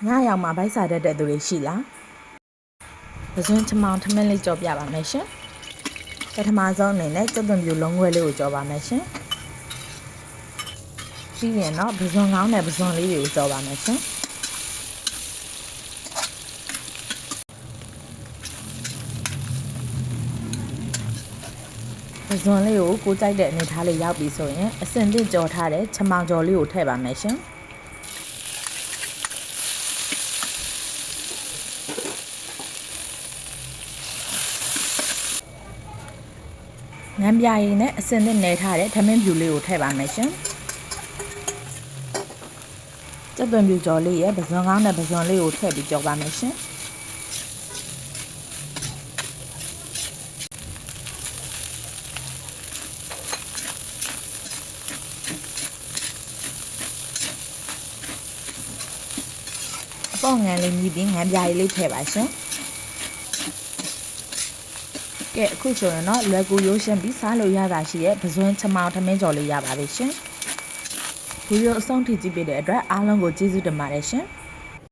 ငါးရောက်မှာဗိုက်စာတတ်တဲ့သူတွေရှိလားပဇွန်ချမောင်ထမင်းလေးကြောပြပါမယ်ရှင်ပထမဆုံးအနေနဲ့ကြက်သွန်ပြူလုံးခွဲလေးကိုကြောပါမယ်ရှင်ပြီးရင်တော့ပဇွန်ကောင်းနဲ့ပဇွန်လေးတွေကိုကြောပါမယ်ရှင်ပဇွန်လေးကိုကိုကြိုက်တဲ့အနေထားလေးရောက်ပြီဆိုရင်အစင်သစ်ကြောထားတဲ့ချမောင်ကြော်လေးကိုထည့်ပါမယ်ရှင်ငန်းပြာရည်နဲ့အစင်သစ်နယ်ထားတဲ့ထမင်းပြူလေးကိုထည့်ပါမယ်ရှင်ကြက်သွန်ပြူကြော်လေးရဲ့ပဇွန်ကောင်းနဲ့ပဇွန်လေးကိုထည့်ပြီးကြော်ပါမယ်ရှင်အပေါငန်းလေးမြည်ပြီးငန်းပြာရည်လေးထည့်ပါရှင်ကဲအခုဆိုရင်တော့လွယ်ကူရိုးရှင်းပြီးစားလို့ရတာရှိရဲ့ပဇွန်ချမောင်ထမင်းကြော်လေးရပါပြီရှင်ဗီဒီယိုအဆုံးထိကြည့်ပေးတဲ့အတွက်အားလုံးကိုကျေးဇူးတင်ပါတယ်ရှင်